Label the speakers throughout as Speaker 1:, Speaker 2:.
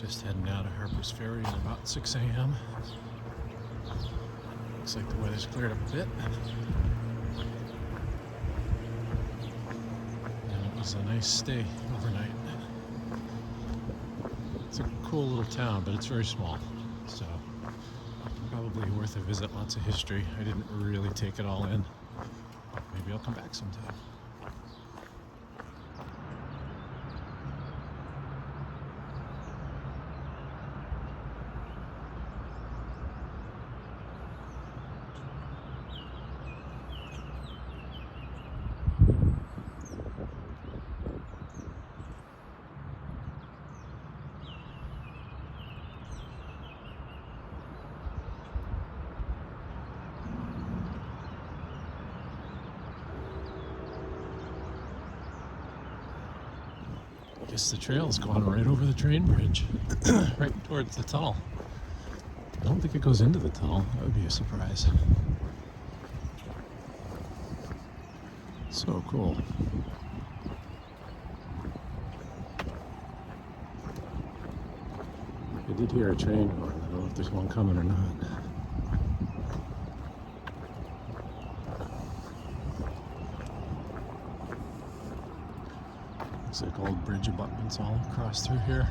Speaker 1: Just heading out of Harper's Ferry at about 6 a.m. Looks like the weather's cleared up a bit. And it was a nice stay overnight. It's a cool little town, but it's very small. So probably worth a visit, lots of history. I didn't really take it all in. Maybe I'll come back sometime. I guess the trail's going right over the train bridge, right towards the tunnel. I don't think it goes into the tunnel. That would be a surprise. So cool. I did hear a train going. I don't know if there's one coming or not. Looks like old bridge abutments all across through here.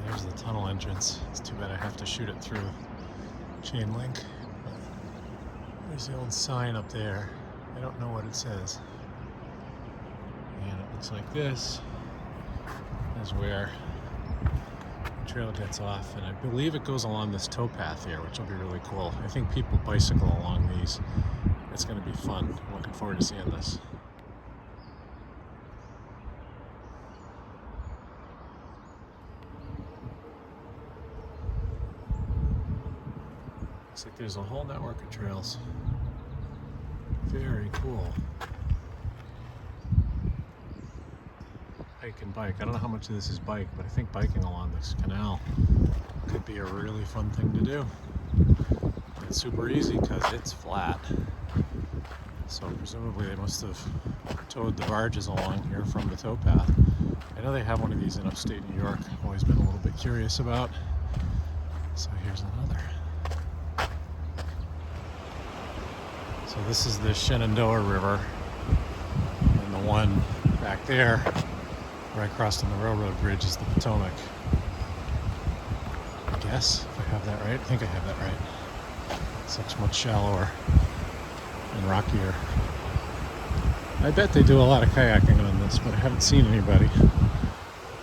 Speaker 1: There's the tunnel entrance. It's too bad I have to shoot it through chain link. But there's the old sign up there. I don't know what it says. And it looks like this is where the trail gets off. And I believe it goes along this towpath here, which will be really cool. I think people bicycle along these. It's going to be fun. I'm looking forward to seeing this. Looks like there's a whole network of trails. Very cool. Hike and bike. I don't know how much of this is bike, but I think biking along this canal could be a really fun thing to do. It's super easy because it's flat. So presumably they must have towed the barges along here from the towpath. I know they have one of these in upstate New York. I've always been a little bit curious about. So here's another. So this is the Shenandoah River, and the one back there, where I crossed on the railroad bridge, is the Potomac. I guess, if I have that right. I think I have that right. It's much shallower and rockier. I bet they do a lot of kayaking on this, but I haven't seen anybody.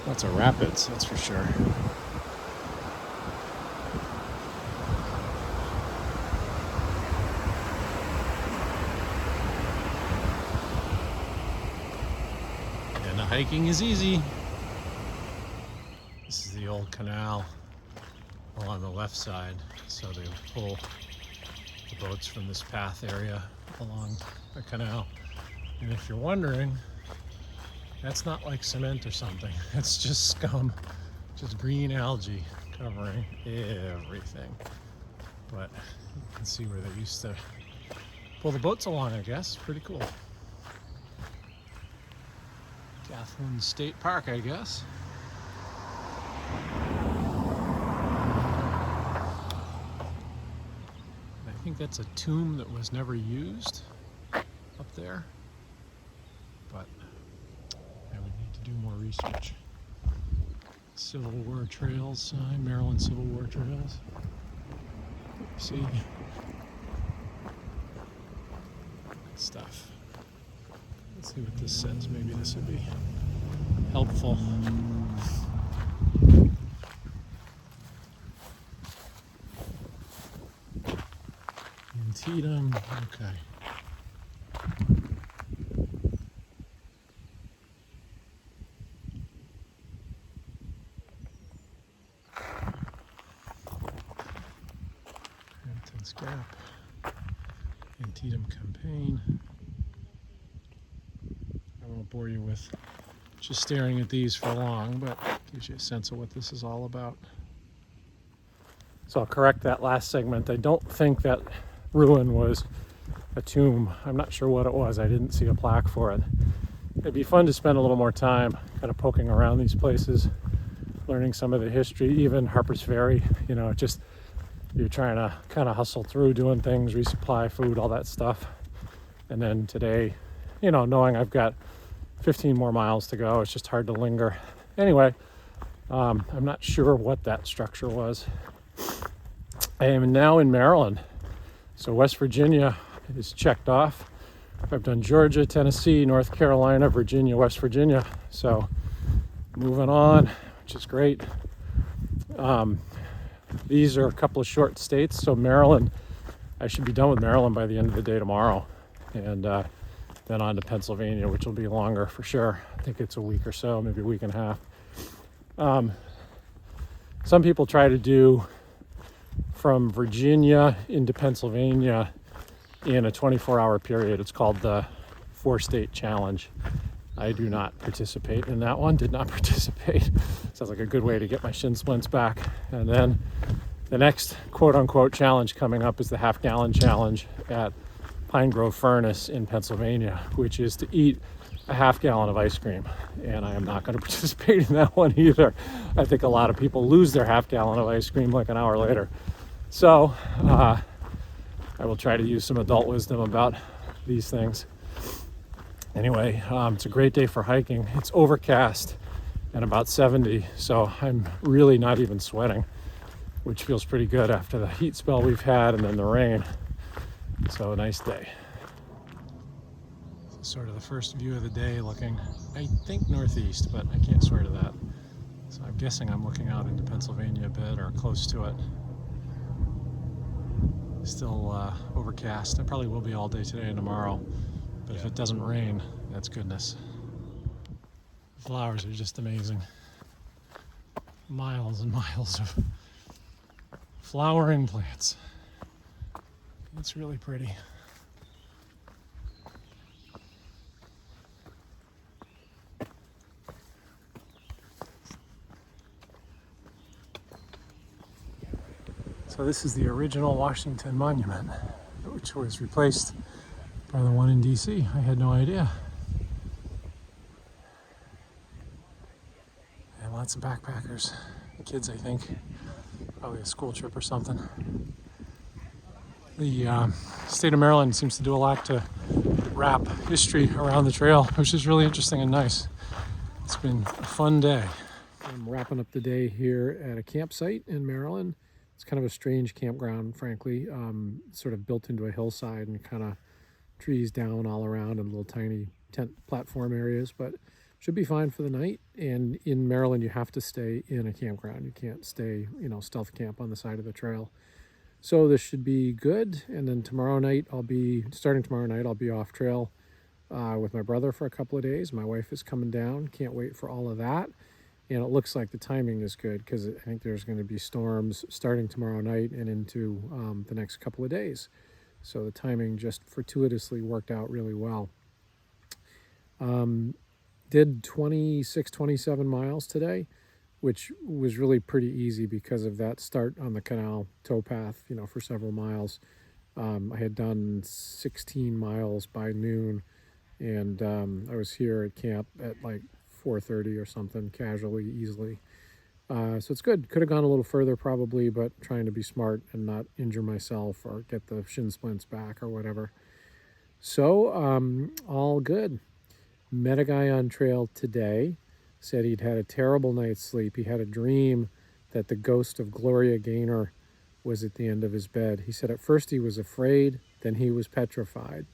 Speaker 1: Lots of rapids, that's for sure. Hiking is easy. This is the old canal along the left side, so they pull the boats from this path area along the canal. And if you're wondering, that's not like cement or something. It's just scum, just green algae covering everything. But you can see where they used to pull the boats along, I guess. Pretty cool. Kathleen State Park, I guess. I think that's a tomb that was never used up there, but I would need to do more research. Civil War trails sign, Maryland Civil War trails. See? Good stuff. Let's see what this says. Maybe this would be helpful. Antietam, okay. Gap, Antietam Campaign. I won't bore you with just staring at these for long, but gives you a sense of what this is all about. So I'll correct that last segment. I don't think that ruin was a tomb. I'm not sure what it was. I didn't see a plaque for it. It'd be fun to spend a little more time kind of poking around these places, learning some of the history, even Harper's Ferry, you know, just you're trying to kind of hustle through doing things, resupply food, all that stuff. And then today, you know, knowing I've got 15 more miles to go, it's just hard to linger. Anyway, I'm not sure what that structure was. I am now in Maryland. So West Virginia is checked off. I've done Georgia, Tennessee, North Carolina, Virginia, West Virginia. So moving on, which is great. These are a couple of short states. So Maryland, I should be done with Maryland by the end of the day tomorrow. And then on to Pennsylvania, which will be longer for sure. I think it's a week or so, maybe a week and a half. Some people try to do from Virginia into Pennsylvania in a 24-hour period. It's called the 4-state challenge. I do not participate in that one, did not participate. Sounds like a good way to get my shin splints back. And then the next quote-unquote challenge coming up is the half-gallon challenge at Pine Grove Furnace in Pennsylvania, which is to eat a half-gallon of ice cream. And I am not going to participate in that one either. I think a lot of people lose their half-gallon of ice cream like an hour later. So I will try to use some adult wisdom about these things. Anyway, it's a great day for hiking. It's overcast and about 70, so I'm really not even sweating, which feels pretty good after the heat spell we've had and then the rain. So a nice day. This is sort of the first view of the day looking, I think, northeast, but I can't swear to that. So I'm guessing I'm looking out into Pennsylvania a bit or close to it. Still overcast. It probably will be all day today and tomorrow. But if it doesn't rain, that's goodness. The flowers are just amazing. Miles and miles of flowering plants. It's really pretty. So this is the original Washington Monument, which was replaced by the one in DC. I had no idea. And lots of backpackers. Kids, I think. Probably a school trip or something. The state of Maryland seems to do a lot to wrap history around the trail, which is really interesting and nice. It's been a fun day. I'm wrapping up the day here at a campsite in Maryland. It's kind of a strange campground, frankly. Sort of built into a hillside and kind of trees down all around and little tiny tent platform areas, but should be fine for the night. And in Maryland, you have to stay in a campground. You can't stay, stealth camp on the side of the trail. So this should be good. And then starting tomorrow night, I'll be off trail with my brother for a couple of days. My wife is coming down. Can't wait for all of that. And it looks like the timing is good because I think there's going to be storms starting tomorrow night and into the next couple of days. So the timing just fortuitously worked out really well. Did 26, 27 miles today, which was really pretty easy because of that start on the canal towpath, for several miles. I had done 16 miles by noon, and I was here at camp at like 4:30 or something, casually, easily. So it's good. Could have gone a little further probably, but trying to be smart and not injure myself or get the shin splints back or whatever. So all good. Met a guy on trail today, said he'd had a terrible night's sleep. He had a dream that the ghost of Gloria Gaynor was at the end of his bed. He said at first he was afraid, then he was petrified.